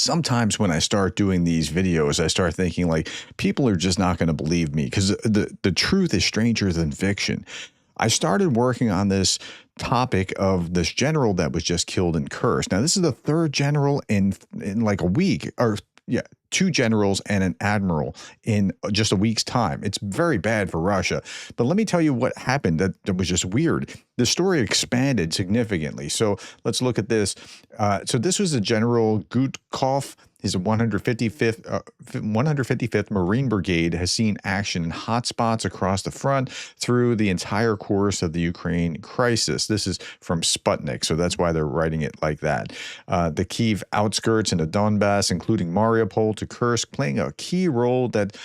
sometimes when I start doing these videos, I start thinking like people are just not going to believe me because the truth is stranger than fiction. I started working on this topic of this general that was just killed in Kursk. Now, this is the third general in like a week, or yeah, two generals and an admiral in just a week's time. It's very bad for Russia. But let me tell you what happened that was just weird. The story expanded significantly. So let's look at this. So this was a General Gudkov. His 155th Marine Brigade has seen action in hotspots across the front through the entire course of the Ukraine crisis. This is from Sputnik, so that's why they're writing it like that. The Kyiv outskirts and the Donbass, including Mariupol to Kursk, playing a key role that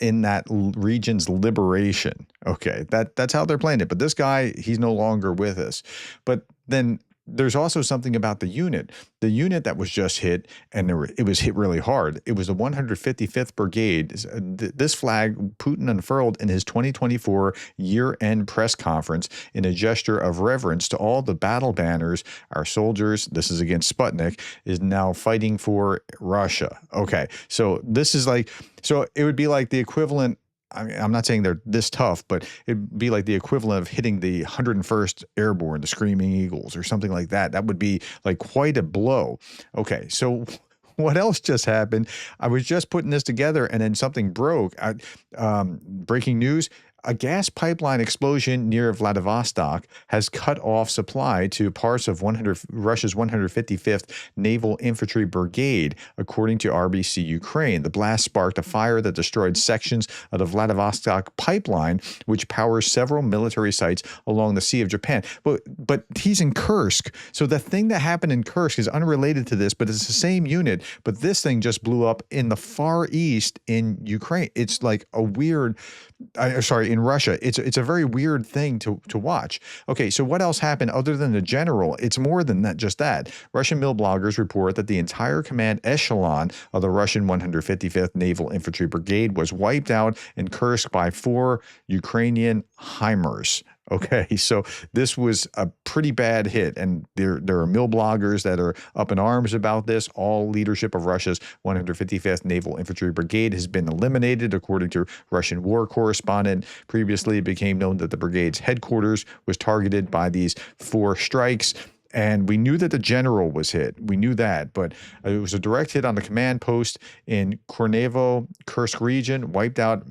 in that region's liberation. Okay, that's how they're playing it. But this guy, he's no longer with us. But then there's also something about the unit that was just hit, and it was hit really hard. It was the 155th Brigade. This flag Putin unfurled in his 2024 year-end press conference in a gesture of reverence to all the battle banners our soldiers, this is against Sputnik, is now fighting for Russia. Okay, so this is like, so it would be like the equivalent. I mean, I'm not saying they're this tough, but it'd be like the equivalent of hitting the 101st Airborne, the Screaming Eagles, or something like that. That would be like quite a blow. Okay, so what else just happened? I was just putting this together, and then something broke. Breaking news. A gas pipeline explosion near Vladivostok has cut off supply to parts of Russia's 155th Naval Infantry Brigade, according to RBC Ukraine. The blast sparked a fire that destroyed sections of the Vladivostok pipeline, which powers several military sites along the Sea of Japan. But he's in Kursk. So the thing that happened in Kursk is unrelated to this, but it's the same unit. But this thing just blew up in the Far East in Ukraine. It's like a weird... in Russia. It's a very weird thing to watch. Okay, so what else happened other than the general? It's more than that, just that. Russian mill bloggers report that the entire command echelon of the Russian 155th Naval Infantry Brigade was wiped out in Kursk by 4 Ukrainian HIMARS. Okay, so this was a pretty bad hit, and there are mill bloggers that are up in arms about this. All leadership of Russia's 155th Naval Infantry Brigade has been eliminated, according to Russian war correspondent. Previously, it became known that the brigade's headquarters was targeted by these 4 strikes. And we knew that the general was hit. We knew that, but it was a direct hit on the command post in Kornevo, Kursk region, wiped out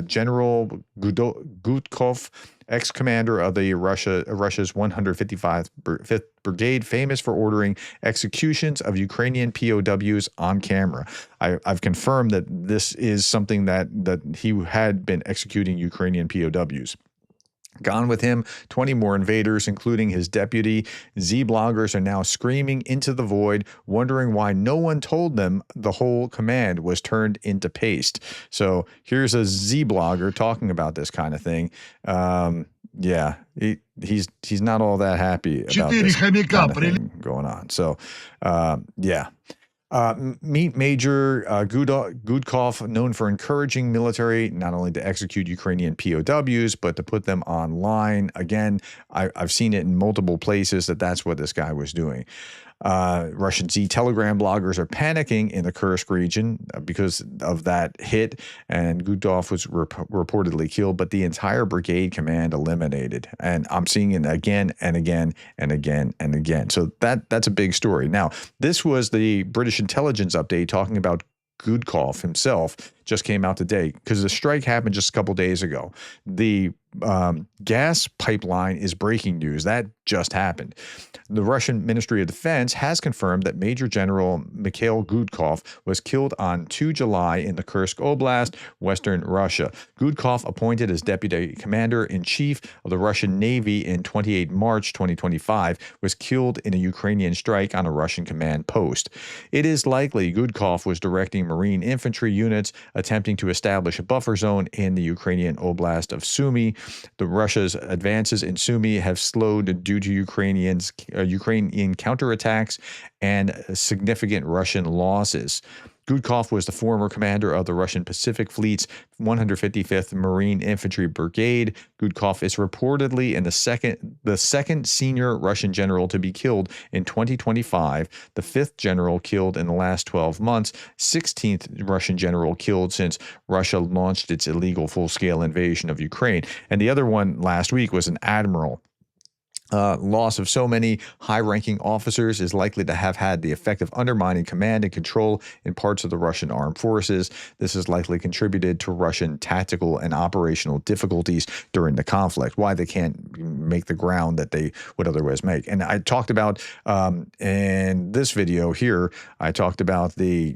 General Gudkov, ex-commander of the Russia's 155th Brigade, famous for ordering executions of Ukrainian POWs on camera. I've confirmed that this is something that he had been executing Ukrainian POWs. Gone with him, 20 more invaders, including his deputy. Z-bloggers are now screaming into the void, wondering why no one told them the whole command was turned into paste. So here's a Z-blogger talking about this kind of thing. Yeah, he's not all that happy about this kind of thing going on. So, yeah. Meet Major Gudkov, known for encouraging military not only to execute Ukrainian POWs, but to put them online. Again, I've seen it in multiple places that's what this guy was doing. Russian Z-Telegram bloggers are panicking in the Kursk region because of that hit, and Gudkov was reportedly killed, but the entire brigade command eliminated. And I'm seeing it again and again and again and again. So that's a big story. Now, this was the British intelligence update talking about Gudkov himself. Just came out today because the strike happened just a couple days ago. The gas pipeline is breaking news. That just happened. The Russian Ministry of Defense has confirmed that Major General Mikhail Gudkov was killed on 2 July in the Kursk Oblast, western Russia. Gudkov, appointed as Deputy Commander-in-Chief of the Russian Navy in 28 March 2025, was killed in a Ukrainian strike on a Russian command post. It is likely Gudkov was directing Marine infantry units attempting to establish a buffer zone in the Ukrainian Oblast of Sumy. The Russia's advances in Sumy have slowed due to Ukrainian counterattacks and significant Russian losses. Gudkov was the former commander of the Russian Pacific Fleet's 155th Marine Infantry Brigade. Gudkov is reportedly the second senior Russian general to be killed in 2025, the fifth general killed in the last 12 months, 16th Russian general killed since Russia launched its illegal full-scale invasion of Ukraine. And the other one last week was an admiral. Loss of so many high-ranking officers is likely to have had the effect of undermining command and control in parts of the Russian armed forces. This has likely contributed to Russian tactical and operational difficulties during the conflict, why they can't make the ground that they would otherwise make. And I talked about in this video here, I talked about the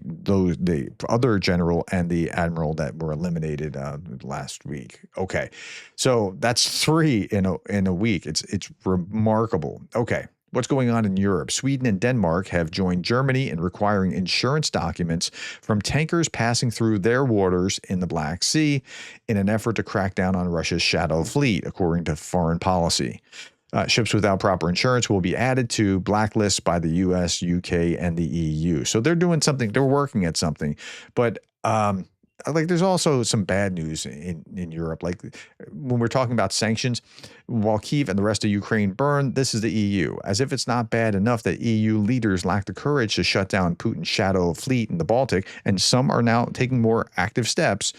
other general and the admiral that were eliminated last week. Okay, so that's 3 in a week. It's remarkable. Okay, what's going on in Europe? Sweden and Denmark have joined Germany in requiring insurance documents from tankers passing through their waters in the Black Sea in an effort to crack down on Russia's shadow fleet, according to foreign policy. Ships without proper insurance will be added to blacklists by the US, UK, and the EU. So they're doing something. They're working at something. But there's also some bad news in Europe. Like when we're talking about sanctions, while Kyiv and the rest of Ukraine burn, this is the EU. As if it's not bad enough that EU leaders lack the courage to shut down Putin's shadow fleet in the Baltic, and some are now taking more active steps.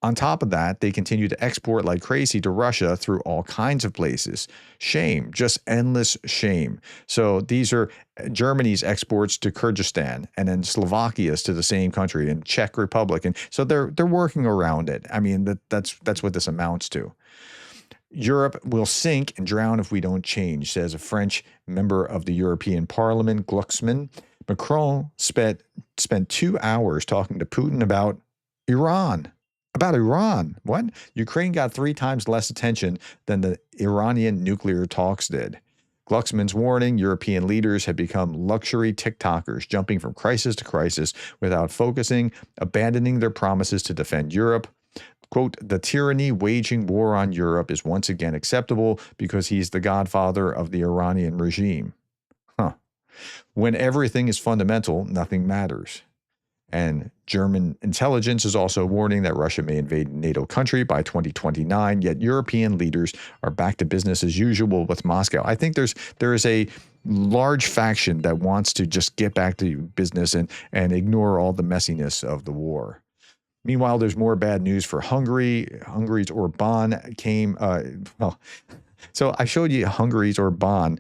On top of that, they continue to export like crazy to Russia through all kinds of places. Shame, just endless shame. So these are Germany's exports to Kyrgyzstan, and then Slovakia's to the same country, and Czech Republic. And so they're working around it. I mean, that's what this amounts to. Europe will sink and drown if we don't change, says a French member of the European Parliament, Glucksmann. Macron spent 2 hours talking to Putin about Iran. About Iran. What? Ukraine got 3 times less attention than the Iranian nuclear talks did. Glucksmann's warning, European leaders have become luxury TikTokers, jumping from crisis to crisis without focusing, abandoning their promises to defend Europe. Quote, the tyranny waging war on Europe is once again acceptable because he's the godfather of the Iranian regime. Huh. When everything is fundamental, nothing matters. And German intelligence is also warning that Russia may invade a NATO country by 2029, yet European leaders are back to business as usual with Moscow. I think there is a large faction that wants to just get back to business and ignore all the messiness of the war. Meanwhile, there's more bad news for Hungary. Hungary's Orban came, so I showed you Hungary's Orban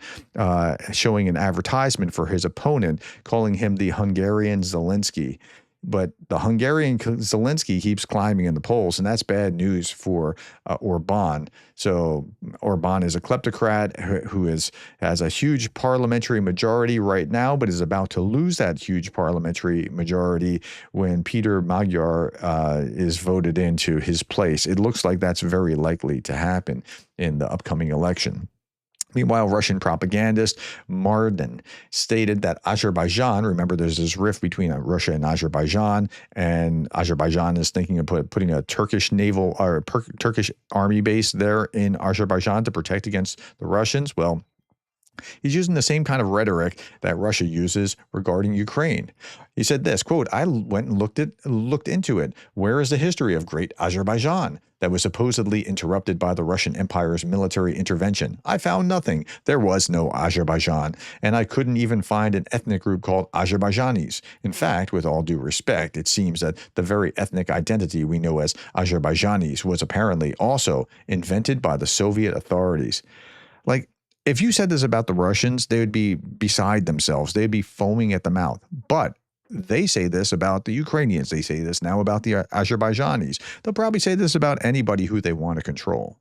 showing an advertisement for his opponent, calling him the Hungarian Zelensky. But the Hungarian Zelensky keeps climbing in the polls, and that's bad news for Orban. So Orban is a kleptocrat who has a huge parliamentary majority right now, but is about to lose that huge parliamentary majority when Peter Magyar is voted into his place. It looks like that's very likely to happen in the upcoming election. Meanwhile, Russian propagandist Mardan stated that Azerbaijan, remember there's this rift between Russia and Azerbaijan is thinking of putting a Turkish naval or Turkish army base there in Azerbaijan to protect against the Russians. Well, he's using the same kind of rhetoric that Russia uses regarding Ukraine. He said this, quote, I went and looked into it. Where is the history of Great Azerbaijan that was supposedly interrupted by the Russian Empire's military intervention? I found nothing. There was no Azerbaijan, and I couldn't even find an ethnic group called Azerbaijanis. In fact, with all due respect, it seems that the very ethnic identity we know as Azerbaijanis was apparently also invented by the Soviet authorities. Like, if you said this about the Russians, they would be beside themselves. They'd be foaming at the mouth. But they say this about the Ukrainians. They say this now about the Azerbaijanis. They'll probably say this about anybody who they want to control.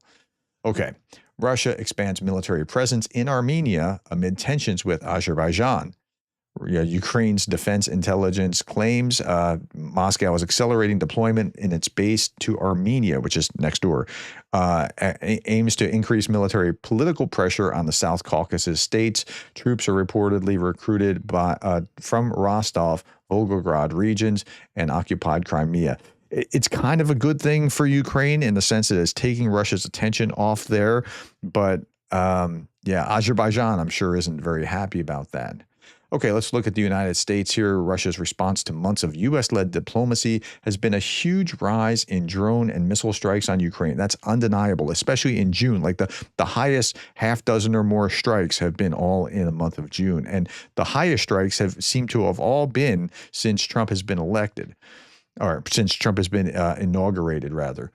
Okay, Russia expands military presence in Armenia amid tensions with Azerbaijan. Ukraine's defense intelligence claims Moscow is accelerating deployment in its base to Armenia, which is next door, aims to increase military political pressure on the South Caucasus states. Troops are reportedly recruited from Rostov, Volgograd regions, and occupied Crimea. It's kind of a good thing for Ukraine in the sense that it's taking Russia's attention off there. But yeah, Azerbaijan, I'm sure, isn't very happy about that. Okay, let's look at the United States here. Russia's response to months of U.S.-led diplomacy has been a huge rise in drone and missile strikes on Ukraine. That's undeniable, especially in June. Like the highest half dozen or more strikes have been all in the month of June. And the highest strikes have seemed to have all been since Trump has been elected, or since Trump has been inaugurated, rather.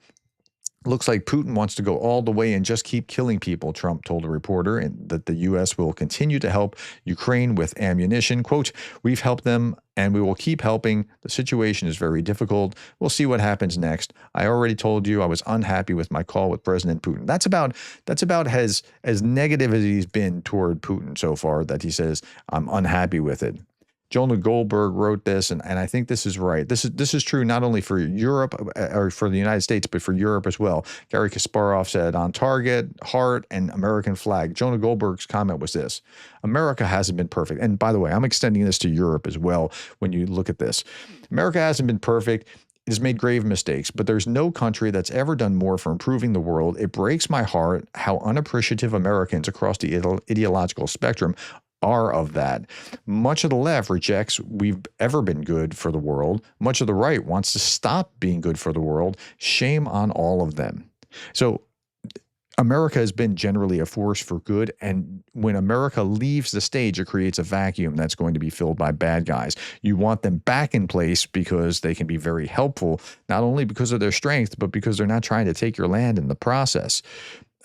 Looks like Putin wants to go all the way and just keep killing people, Trump told a reporter, and that the U.S. will continue to help Ukraine with ammunition. Quote, "We've helped them and we will keep helping. The situation is very difficult. We'll see what happens next. I already told you I was unhappy with my call with President Putin." That's about as negative as he's been toward Putin so far, that he says, "I'm unhappy with it." Jonah Goldberg wrote this, and I think this is right. This is true not only for Europe or for the United States, but for Europe as well. Gary Kasparov said, "On target, heart, and American flag." Jonah Goldberg's comment was this: America hasn't been perfect. And by the way, I'm extending this to Europe as well when you look at this. America hasn't been perfect. It has made grave mistakes, but there's no country that's ever done more for improving the world. It breaks my heart how unappreciative Americans across the ideological spectrum are of that. Much of the left rejects we've ever been good for the world. Much of the right wants to stop being good for the world. Shame on all of them. So America has been generally a force for good, and when America leaves the stage, it creates a vacuum that's going to be filled by bad guys. You want them back in place because they can be very helpful, not only because of their strength, but because they're not trying to take your land in the process.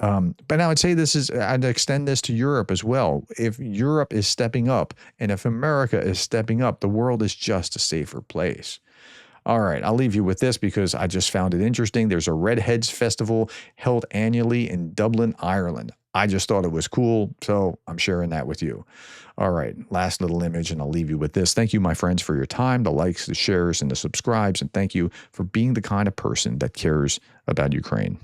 But I would say I'd extend this to Europe as well. If Europe is stepping up and if America is stepping up, the world is just a safer place. All right, I'll leave you with this because I just found it interesting. There's a Redheads Festival held annually in Dublin, Ireland. I just thought it was cool, so I'm sharing that with you. All right, last little image, and I'll leave you with this. Thank you, my friends, for your time, the likes, the shares, and the subscribes, and thank you for being the kind of person that cares about Ukraine.